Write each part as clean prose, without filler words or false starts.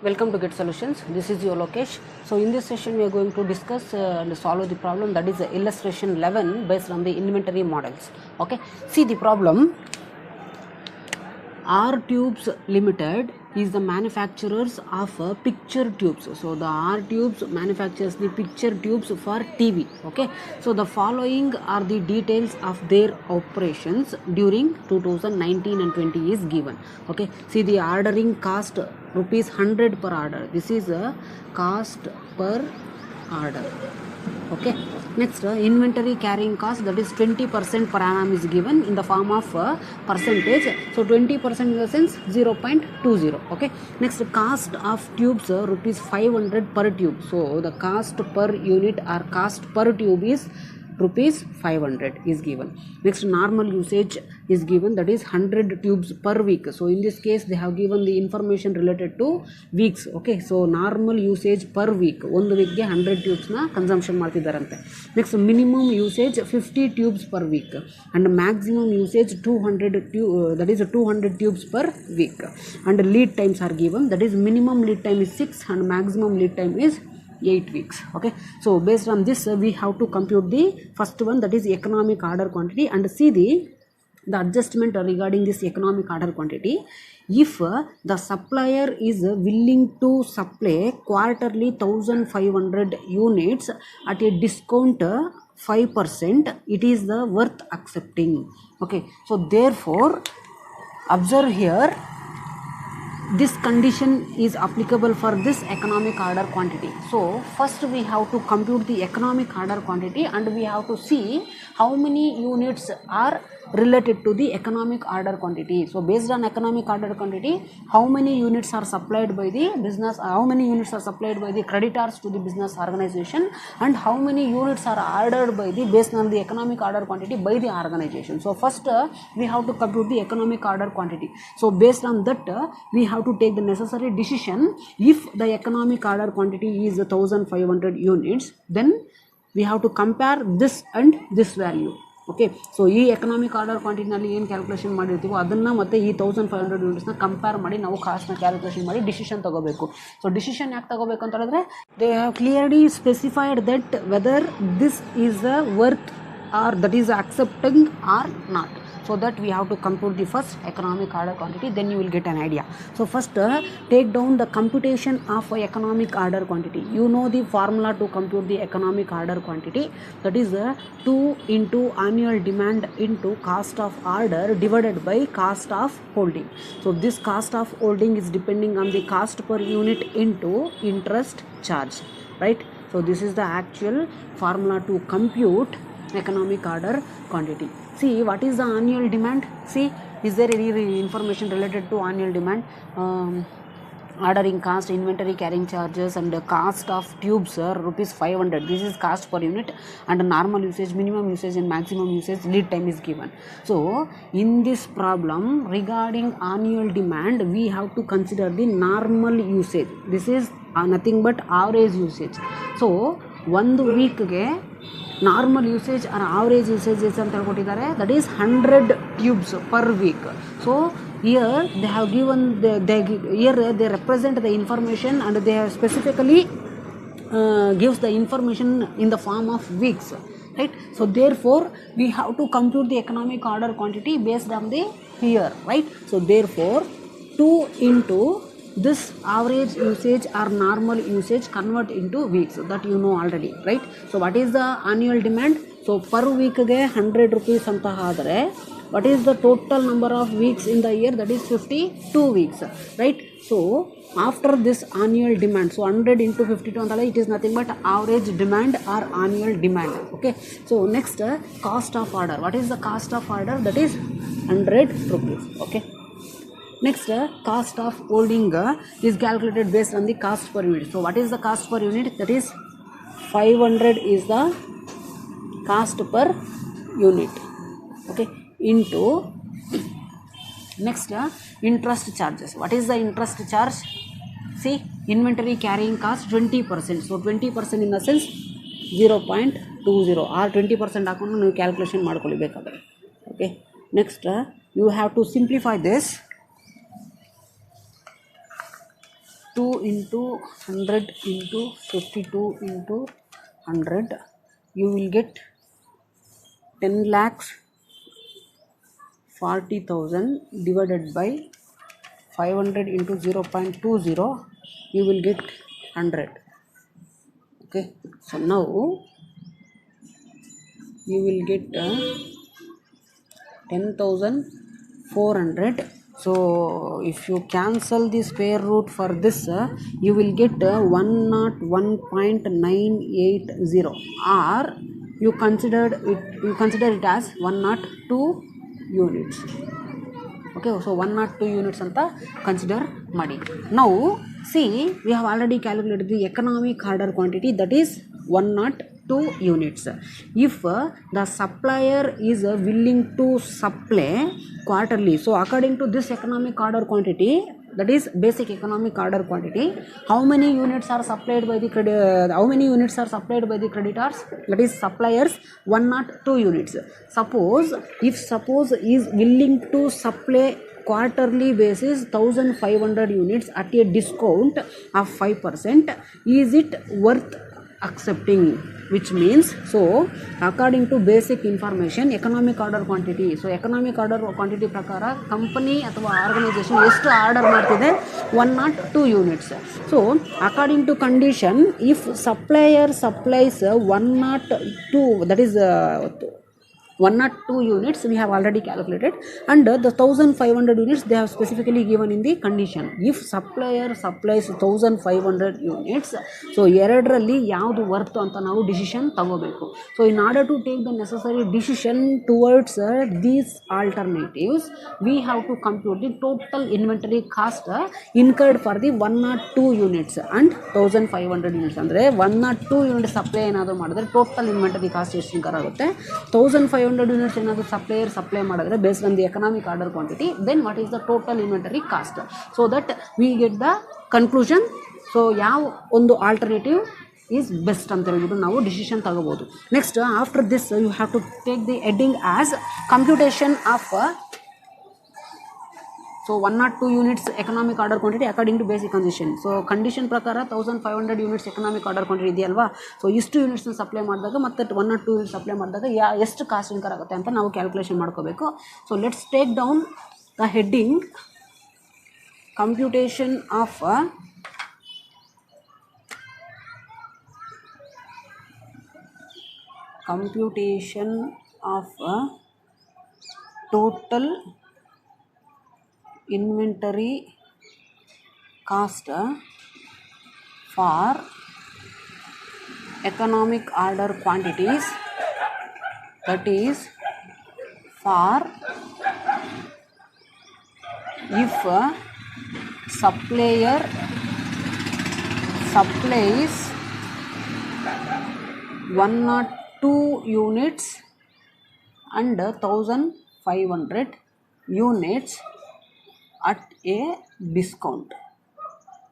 Welcome to Get Solutions. This is your Lokesh. So in this session we are going to discuss and solve the problem, that is illustration 11 based on the inventory models. Okay, see the problem. R Tubes Limited is the manufacturers of picture tubes. So the R Tubes manufactures the picture tubes for TV. Okay, so the following are the details of their operations during 2019 and 20 is given. Okay, see the ordering cost rupees 100 per order. This is a cost per order. Okay, next inventory carrying cost, that is 20% per annum is given in the form of percentage. So 20% in the sense 0.20. okay, next cost of tubes rupees 500 per tube. So the cost per unit or cost per tube is rupees 500 is given. Next normal usage is given, that is 100 tubes per week. So in this case they have given the information related to weeks. Okay, so normal usage per week, one week ge 100 tubes na consumption ಮಾಡ್ತಿದ್ದಾರಂತೆ. Next minimum usage 50 tubes per week and maximum usage 200 that is 200 tubes per week, and lead times are given, that is minimum lead time is 6 and maximum lead time is 8 weeks. Okay, so based on this we have to compute the first one, that is economic order quantity, and see the adjustment regarding this economic order quantity. If the supplier is willing to supply quarterly 1500 units at a discount 5%, it is the worth accepting. Okay, so therefore observe here, this condition is applicable for this economic order quantity. So first we have to compute the economic order quantity and we have to see how many units are related to the economic order quantity. So based on economic order quantity, how many units are supplied by the business, how many units are supplied by the creditors to the business organization, and how many units are ordered by the based on the economic order quantity by the organization. So first we have to compute the economic order quantity. So based on that we have to take the necessary decision. If the economic order quantity is 1500 units, then we have to compare this and this value. Okay, so ಈ economic order ಕ್ವಾಂಟಿಟಿನಲ್ಲಿ ಏನು calculation ಮಾಡಿರ್ತೀವೋ ಅದನ್ನು ಮತ್ತು ಈ 1500 ಯೂನಿಟ್ಸ್ನ compare ಮಾಡಿ ನಾವು ಕಾಸ್ಟ್ನ calculation ಮಾಡಿ decision ತಗೋಬೇಕು. ಸೊ ಡಿಸಿಷನ್ ಯಾಕೆ ತಗೋಬೇಕು ಅಂತ ಹೇಳಿದ್ರೆ, they have clearly specified that whether this is a worth or that is accepting or not. So that we have to compute the first economic order quantity, then you will get an idea. So first take down the computation of economic order quantity. You know the formula to compute the economic order quantity, that is 2 into annual demand into cost of order divided by cost of holding. So this cost of holding is depending on the cost per unit into interest charge, right? So this is the actual formula to compute economic order quantity. See, what is the annual demand? See, is there any information related to annual demand? Ordering cost, inventory carrying charges, and the cost of tubes rupees 500. This is cost per unit, and normal usage, minimum usage, and maximum usage, lead time is given. So in this problem regarding annual demand, we have to consider the normal usage. This is nothing but average usage. So ಒಂದು ವೀಕ್ಗೆ normal usage or average usages ಅಂತ ಹೇಳ್ಕೊಟ್ಟಿದ್ದಾರೆ, that is 100 tubes per week. So here they have given they represent the information and they have specifically gives the information in the form of weeks, right? So therefore we have to compute the economic order quantity based on the here, right? So therefore 2 into this average usage or normal usage convert into weeks, that you know already, right? So what is the annual demand? So per week ge 100 rupees anta ಆದರೆ what is the total number of weeks in the year? That is 52 weeks, right? So after this annual demand, so 100 into 52 antale, it is nothing but average demand or annual demand. Okay, so next cost of order. What is the cost of order? That is 100 rupees. Okay, next cost of holding is calculated based on the cost per unit. So what is the cost per unit? That is 500 is the cost per unit. Okay, into next interest charges. What is the interest charge? See, inventory carrying cost 20%. So 20% in the sense 0.20 or 20% ಹಾಕೊಂಡು ನೀವು calculation ಮಾಡ್ಕೊಳ್ಳಿ ಬೇಕಾದರೆ. Okay, next you have to simplify this. 2 into 100 into 52 into 100, you will get 10 lakhs 40,000 divided by 500 into 0.20, you will get 100. Okay, so now you will get 10,400. So if you cancel the square root for this, you will get 101.980, or you consider it as 102 units. Okay, so 102 units anta consider ಮಾಡಿ. Now see, we have already calculated the economic order quantity, that is 102 units. If the supplier is willing to supply quarterly, so according to this economic order quantity, that is basic economic order quantity, how many units are supplied by the creditors, that is suppliers? 102 units. Suppose is willing to supply quarterly basis 1500 units at a discount of 5%, is it worth accepting? Which means, so according to basic information, economic order quantity, so economic order quantity ಪ್ರಕಾರ company ಅಥವಾ organisation ಎಷ್ಟು order ಮಾಡ್ತಿದೆ? 102 units. So according to condition, if supplier supplies 102, that is 102 units we have already calculated, and the 1500 units they have specifically given in the condition. If supplier supplies 1500 units, so ಎರಡರಲ್ಲಿ ಯಾವುದು worth ಅಂತ ನಾವು decision ತಗೋಬೇಕು. So in order to take the necessary decision towards these alternatives, we have to compute the total inventory cost incurred for the 102 units and 1500 units. ಅಂದರೆ 102 unit supply ಏನಾದರೂ ಮಾಡಿದ್ರೆ total inventory cost ಎಷ್ಟು incur ಆಗುತ್ತೆ? 1500 units ಏನಾದರೂ supplier supply ಮಾಡಿದ್ರೆ based on the economic order quantity, then what is the total inventory cost, so that we get the conclusion. So ಯಾವ ಒಂದು alternative is best ಅಂತ ಹೇಳ್ಬಿಟ್ಟು ನಾವು ಡಿಸಿಷನ್ ತಗೋಬೋದು. Next after this you have to take the heading as computation of, so 102 units economic order quantity according to basic condition. So condition ಪ್ರಕಾರ 1500 units economic order quantity ಇದೆಯಲ್ವಾ, so ಇಷ್ಟು ಯೂನಿಟ್ಸ್ನ supply ಮಾಡಿದಾಗ ಮತ್ತು 102 units ಸಪ್ಲೈ ಮಾಡಿದಾಗ ಎಷ್ಟು cost incur ಆಗುತ್ತೆ ಅಂತ ನಾವು ಕ್ಯಾಲ್ಕುಲೇಷನ್ ಮಾಡ್ಕೋಬೇಕು. So let's take down the heading computation of total inventory cost for economic order quantities, that is for if supplier supplies 102 units and 1500 units at a discount.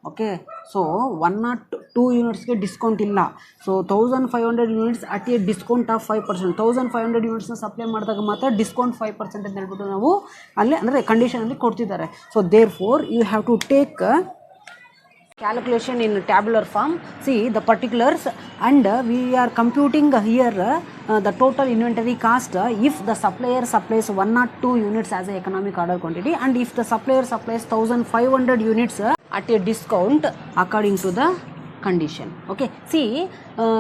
Okay, so 102 ಯೂನಿಟ್ಸ್ಗೆ discount ಇಲ್ಲ. So 1500 units at a discount of 5%. 1500 ಯೂನಿಟ್ಸ್ನ supply ಮಾಡಿದಾಗ ಮಾತ್ರ discount 5% ಅಂತ ಹೇಳ್ಬಿಟ್ಟು ನಾವು ಅಲ್ಲೇ ಅಂದರೆ ಕಂಡೀಷನಲ್ಲಿ ಕೊಡ್ತಿದ್ದಾರೆ. So therefore you have to take calculation in tabular form. See the particulars, and we are computing here the total inventory cost if the supplier supplies 102 units as a economic order quantity, and if the supplier supplies 1500 units at a discount according to the condition. Okay, see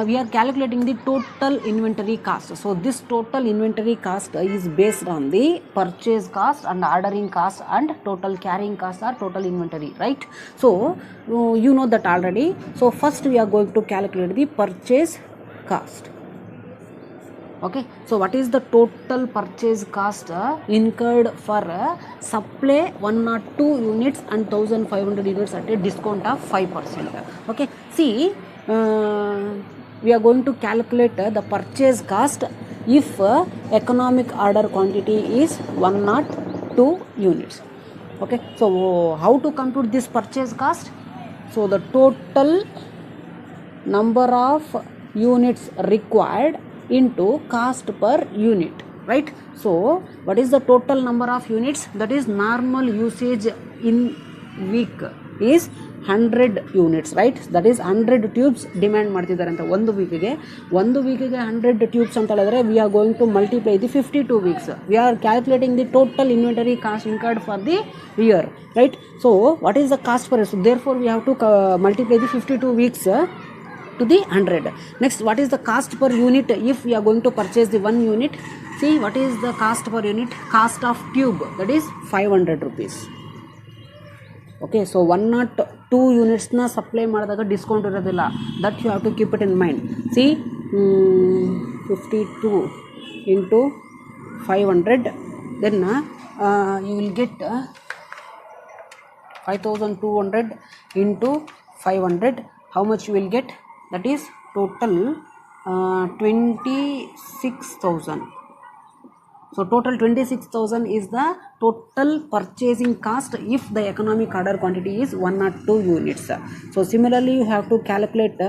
we are calculating the total inventory cost. So this total inventory cost is based on the purchase cost and ordering cost and total carrying cost or total inventory, right? So you know that already. So first we are going to calculate the purchase cost. Okay, so what is the total purchase cost incurred for supply 102 units and 1500 units at a discount of 5%. Okay, see we are going to calculate the purchase cost if economic order quantity is 102 units. Okay, so how to compute this purchase cost? So the total number of units required into cost per unit, right? So what is the total number of units? That is normal usage in week is 100 units, right? That is 100 tubes demand ಮಾಡ್ತಿದ್ದಾರೆ ಅಂತ ಒಂದು ವೀಕಿಗೆ 100 tubes ಅಂತ ಹೇಳಿದ್ರೆ we are going to multiply the 52 weeks. We are calculating the total inventory cost incurred for the year, right? So what is the cost per, so therefore we have to multiply the 52 weeks to the 100. Next, what is the cost per unit if we are going to purchase the 1 unit? See, what is the cost per unit? Cost of tube, that is 500 rupees. Okay, so 102 units na supply ಮಾಡಿದಾಗ discount ಇರೋದಿಲ್ಲ, that you have to keep it in mind. See, 52 into 500, then you will get 5200 into 500. How much you will get? That is total 26,000. So total 26,000 is the total purchasing cost if the economic order quantity is 102 units. So similarly you have to calculate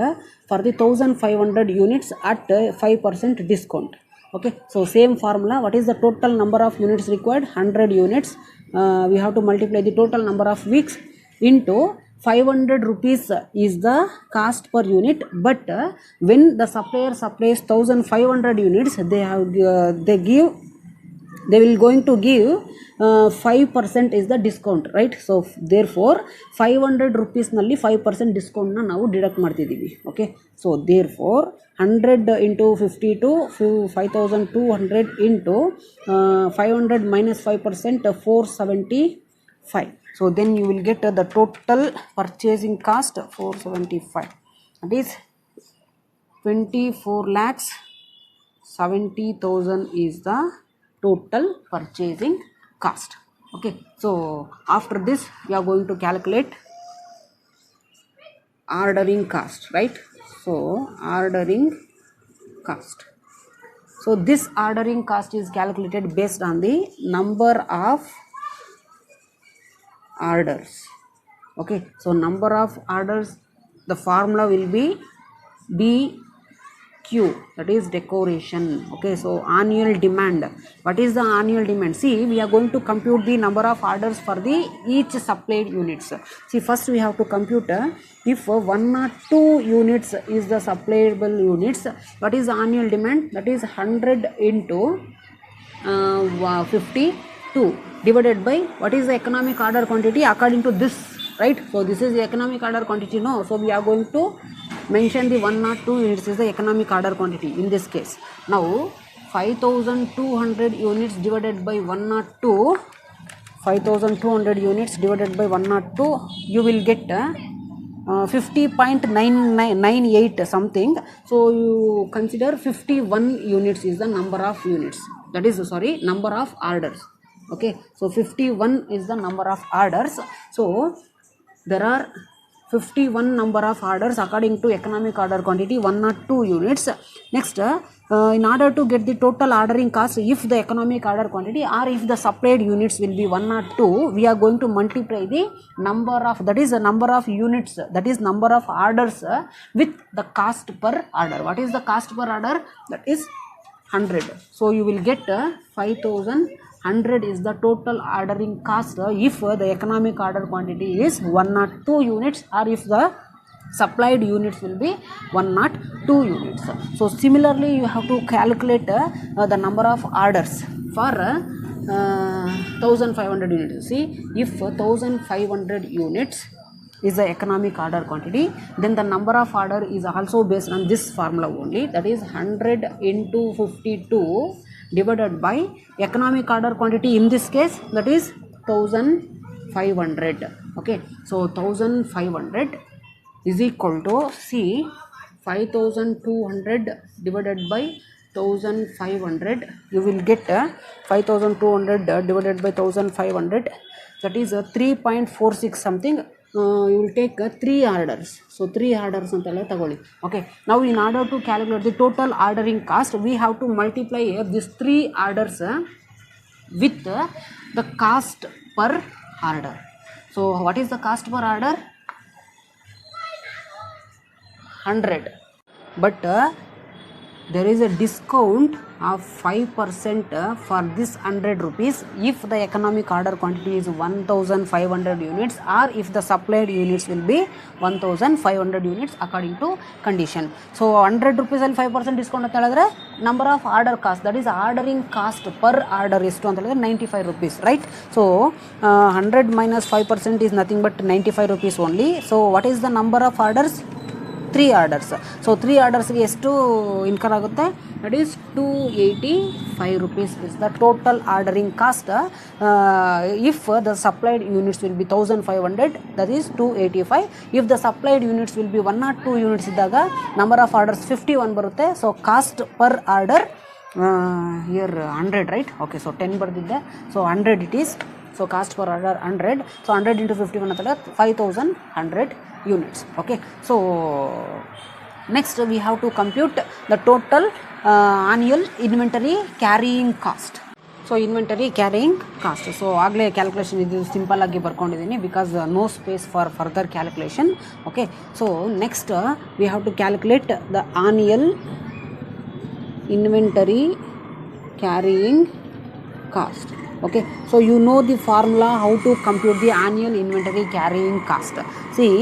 for the 1500 units at 5% discount. Okay, so same formula. What is the total number of units required? 100 units. We have to multiply the total number of weeks into 500 rupees is the cost per unit, but when the supplier supplies 1500 units, they will going to give 5% is the discount, right? So therefore 500 rupees nalli 5% discount na ನಾವು deduct ಮಾಡ್ತಿದ್ದೀವಿ. Okay, so therefore 100 into 52, 5200 into 500 minus 5%, 475. So then you will get the total purchasing cost 475, that is 24,70,000 is the total purchasing cost. Okay, so after this we are going to calculate ordering cost, right? So ordering cost, so this ordering cost is calculated based on the number of orders. Okay, so number of orders, the formula will be BQ, that is decoration. Okay, so annual demand. What is the annual demand? See, we are going to compute the number of orders for the each supplied units. See, first we have to compute if 102 units is the supplyable units, what is the annual demand? That is 100 into 52 divided by what is the economic order quantity according to this, right? So this is the economic order quantity, no? So we are going to mention the 102 units is the economic order quantity in this case. Now 5200 units divided by 102, 5200 units divided by 102, you will get 50.998 something. So you consider 51 units is the number of units, that is number of orders. Okay, so 51 is the number of orders. So there are 51 number of orders according to economic order quantity 102 units. Next, in order to get the total ordering cost if the economic order quantity or if the supplied units will be 102, we are going to multiply the number of, that is the number of units, that is number of orders with the cost per order. What is the cost per order? That is 100. So you will get 5100 is the total ordering cost if the economic order quantity is 102 units or if the supplied units will be 102 units. So similarly you have to calculate the number of orders for 1500 units. See, if 1500 units is the economic order quantity, then the number of order is also based on this formula only, that is 100 into 52 divided by economic order quantity, in this case that is 1500. Okay, so 1500 is equal to, see, 5200 divided by 1500, you will get 5200 divided by 1500, that is 3.46 something. You will take 3 orders. So 3 orders antalla tagoli. Okay, now in order to calculate the total ordering cost, we have to multiply these 3 orders with the cost per order. So what is the cost per order? 100. But there is a discount of 5% for this 100 rupees if the economic order quantity is 1500 units, or if the supplied units will be 1500 units according to condition. So 100 rupees ಅಲ್ಲಿ 5% discount ಅಂತ ಹೇಳಿದ್ರೆ number of order cost, that is ordering cost per order ಎಷ್ಟು ಅಂತ ಹೇಳಿದ್ರೆ 95 rupees, right. So 100 minus 5% is nothing but 95 rupees only. So what is the number of orders? 3 orders. So 3 orders ಗೆ ಎಷ್ಟು incur ಆಗುತ್ತೆ? That is 285 rupees is the total ordering cost. If the supplied units will be 1500, that is 285. If the supplied units will be 102 units ಇದ್ದಾಗ number of orders 51 ಬರುತ್ತೆ. So cost per order here 100, right? Okay, so 10 ಬರ್ದಿದ್ದೆ, so 100 it is. So cost per order 100. So 100 into 51 ಅಂತ 5100 units. Okay, so next we have to compute the total annual inventory carrying cost. So inventory carrying cost, so ಆಗಲೇ calculation ಇದು simple ಆಗಿ ಬರ್ಕೊಂಡಿದ್ದೀನಿ because no space for further calculation. Okay, so next we have to calculate the annual inventory carrying cost. Okay, so you know the formula how to compute the annual inventory carrying cost. See,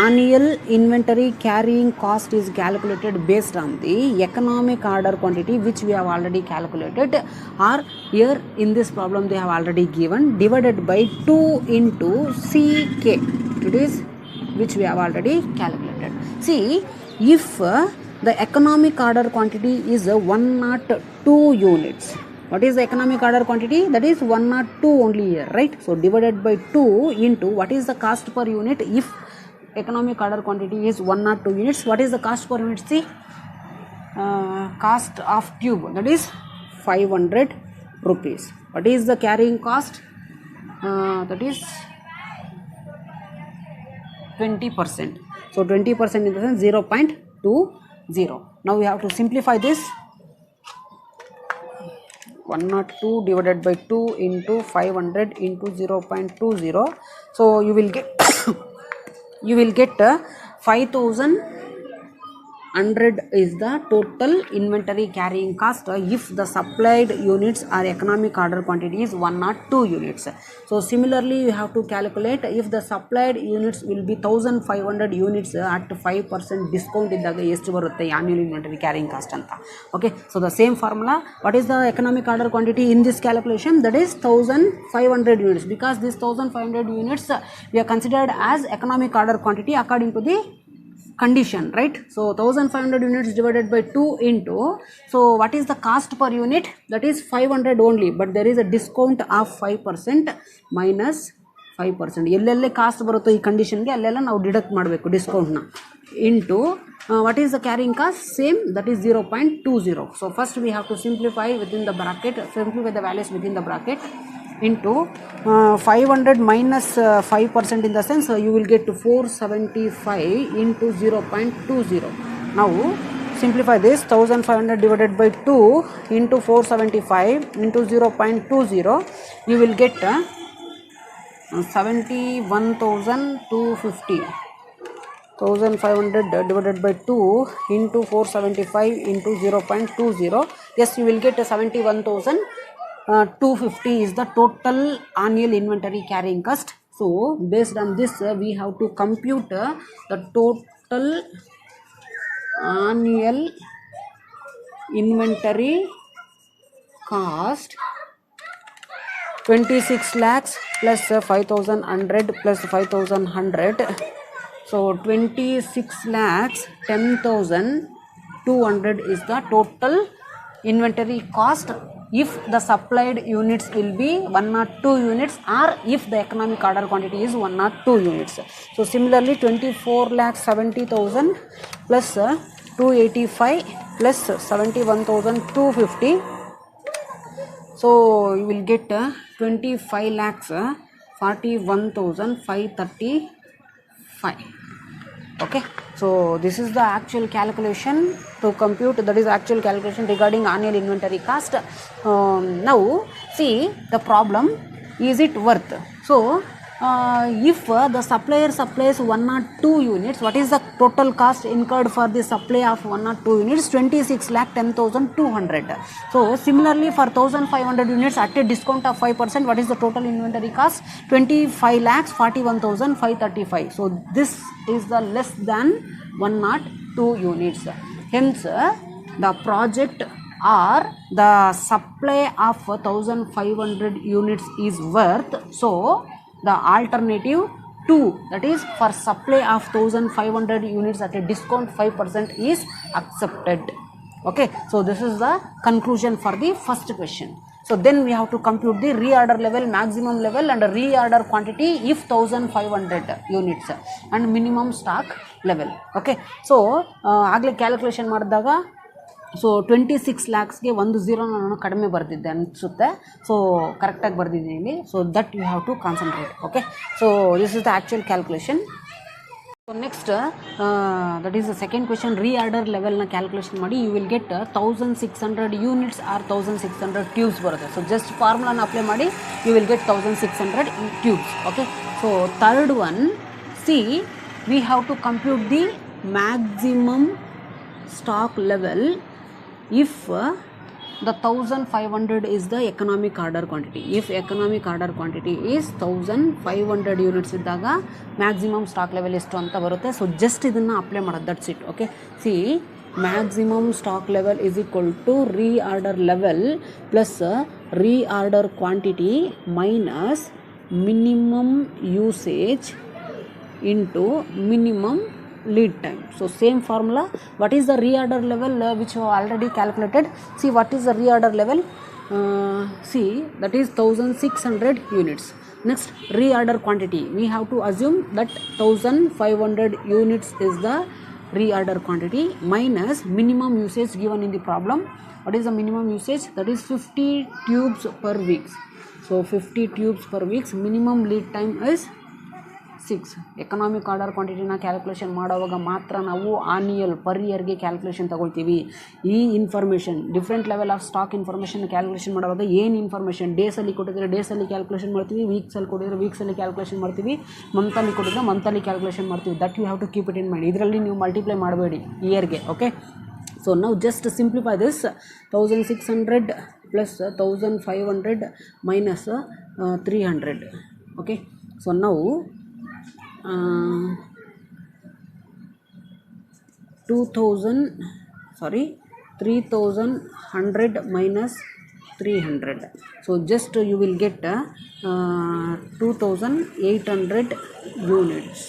annual inventory carrying cost is calculated based on the economic order quantity, which we have already calculated, or here in this problem they have already given, divided by 2 into CK, it is which we have already calculated. See, if the economic order quantity is 102 units, what is the economic order quantity? That is 102 only here, right? So divided by 2 into what is the cost per unit if economic order quantity is 102 units. What is the cost per unit? See, cost of tube, that is 500 rupees. What is the carrying cost? That is 20%. So 20% in the sense 0.20. Now we have to simplify this. 102 divided by 2 into 500 into 0.20. So you will get you will get 5100 is the total inventory carrying cost if the supplied units or economic order quantity is 102 units. So similarly you have to calculate if the supplied units will be 1500 units at 5% discount iddaga ಎಷ್ಟು ಬರುತ್ತೆ annual inventory carrying cost ಅಂತ. Okay, so the same formula, what is the economic order quantity in this calculation? That is 1500 units, because this 1500 units we are considered as economic order quantity according to the condition, right? So 1500 units divided by 2 into, so what is the cost per unit? That is 500 only, but there is a discount of 5% minus 5%. ಎಲ್ಲೆಲ್ಲೇ cost ಬರುತ್ತೋ ಈ ಕಂಡೀಷನ್ಗೆ ಅಲ್ಲೆಲ್ಲ ನಾವು deduct ಮಾಡಬೇಕು ಡಿಸ್ಕೌಂಟ್ನ. Into what is the carrying cost? Same, that is 0.20. So first we have to simplify within the bracket, simplify the values within the bracket, into 500 minus 5% in the sense you will get to 475 into 0.20. Now simplify this, 1500 divided by 2 into 475 into 0.20, you will get 71,250. 1500 divided by 2 into 475 into 0.20, yes, you will get 71,250 is the total annual inventory carrying cost. So based on this we have to compute the total annual inventory cost, 26 lakhs plus 5100 plus 5100. So 26 lakhs 10,200 is the total inventory cost if the supplied units will be 102 units, or if the economic order quantity is 102 units. So similarly 24 lakhs 70,000 plus 285 plus 71,250. So you will get 25 lakhs 41,535. Okay, so this is the actual calculation to compute, that is actual calculation regarding annual inventory cost. Now see the problem, is it worth? So if the supplier supplies 102 units, what is the total cost incurred for the supply of 102 units? 26,10,200. So similarly for 1500 units at a discount of 5%, what is the total inventory cost? 25,41,535. so this is the less than 102 units. Hence the project or the supply of 1500 units is worth, so the alternative 2, that is for supply of 1500 units at a discount 5% is accepted. Okay, so this is the conclusion for the first question. So then we have to compute the reorder level, maximum level and reorder quantity if 1500 units and minimum stock level. Okay, so ಆಗಲೇ calculation ಮಾಡಿದಾಗ so 26 ಲ್ಯಾಕ್ಸ್ಗೆ ಒಂದು ಝೀರೋನ ನಾನು ಕಡಿಮೆ ಬರೆದಿದ್ದೆ ಅನಿಸುತ್ತೆ. So ಕರೆಕ್ಟಾಗಿ ಬರೆದಿದ್ದೀನಿ. So that you have to concentrate. Okay, so this is the actual calculation. So next that is the second question. Reorder ಲೆವೆಲ್ನ ಕ್ಯಾಲ್ಕುಲೇಷನ್ ಮಾಡಿ you will get 1600 units or 1600 tubes ಬರುತ್ತೆ. ಸೊ ಜಸ್ಟ್ ಫಾರ್ಮುಲಾನ apply ಮಾಡಿ you will get 1600 tubes. Okay, so third one, see we have to compute the maximum stock level if the 1500 is the economic order quantity. If economic order quantity is 1500 units ಇದ್ದಾಗ maximum stock level ಎಷ್ಟು ಅಂತ ಬರುತ್ತೆ. So just ಇದನ್ನು apply ಮಾಡೋದು, that's it. Okay, C maximum stock level is equal to reorder level plus reorder quantity minus minimum usage into minimum lead time. So same formula. What is the reorder level which you have already calculated? See, what is the reorder level? See, that is 1600 units. Next, reorder quantity. We have to assume that 1500 units is the reorder quantity minus minimum usage given in the problem. What is the minimum usage? That is 50 tubes per week. So 50 tubes per week. Minimum lead time is 6. Economic order ಕ್ವಾಂಟಿಟಿನ calculation ಮಾಡೋವಾಗ ಮಾತ್ರ ನಾವು annual per ಇಯರ್ಗೆ calculation ತಗೊಳ್ತೀವಿ. ಈ information different level of stock information calculation ಮಾಡುವಾಗ ಏನು information ಡೇಸಲ್ಲಿ ಕೊಟ್ಟಿದ್ರೆ ಡೇಸಲ್ಲಿ ಕ್ಯಾಲ್ಕುಲೇಷನ್ ಮಾಡ್ತೀವಿ, ವೀಕ್ಸಲ್ಲಿ ಕೊಟ್ಟಿದ್ರೆ ವೀಕ್ಸಲ್ಲಿ ಕ್ಯಾಲ್ಕುಲೇಷನ್ ಮಾಡ್ತೀವಿ, ಮಂತಲ್ಲಿ ಕೊಟ್ಟಿದ್ರೆ ಮಂತಲ್ಲಿ ಕ್ಯಾಲ್ಕುಲೇಷನ್ ಮಾಡ್ತೀವಿ. That you have to keep it in mind. ಇದರಲ್ಲಿ ನೀವು ಮಲ್ಟಿಪ್ಲೈ ಮಾಡಬೇಡಿ ಇಯರ್ಗೆ. ಓಕೆ, ಸೊ ನಾವು just simplify this 1600 plus 1500 minus 300. Okay, so ನಾವು 3100 minus 300. So just you will get 2800 units.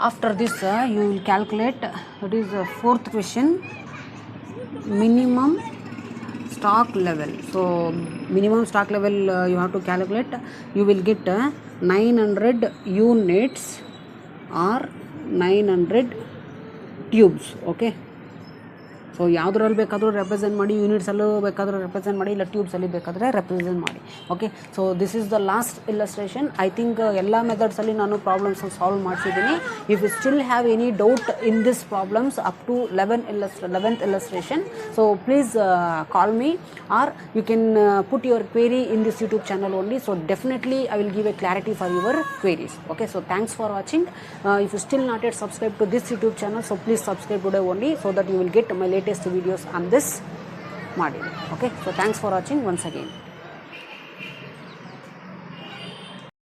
After this you will calculate, that is the fourth question, minimum stock level. So minimum stock level you have to calculate. You will get 900 units or 900 tubes. Okay, so ಯಾವುದ್ರಲ್ಲಿ ಬೇಕಾದರೂ represent ಮಾಡಿ, ಯೂನಿಟ್ಸಲ್ಲೂ ಬೇಕಾದರೂ represent ಮಾಡಿ, ಇಲ್ಲ ಟ್ಯೂಬ್ಸಲ್ಲಿ ಬೇಕಾದರೆ represent ಮಾಡಿ. Okay, so this is the last illustration. I think ಎಲ್ಲ ಮೆಥಡ್ಸಲ್ಲಿ ನಾನು ಪ್ರಾಬ್ಲಮ್ಸ್ ಸಾಲ್ವ್ ಮಾಡಿಸಿದ್ದೀನಿ. If you still have any doubt in this problems up to 11th illustration, so please call me or you can put your query in this YouTube channel only. So definitely I will give a clarity for your queries. Okay, so thanks for watching. If you still not yet subscribe to this YouTube channel, so please subscribe today only, so that you will get my latest videos on this ಮಾಡಿ. Okay, so thanks for watching once again.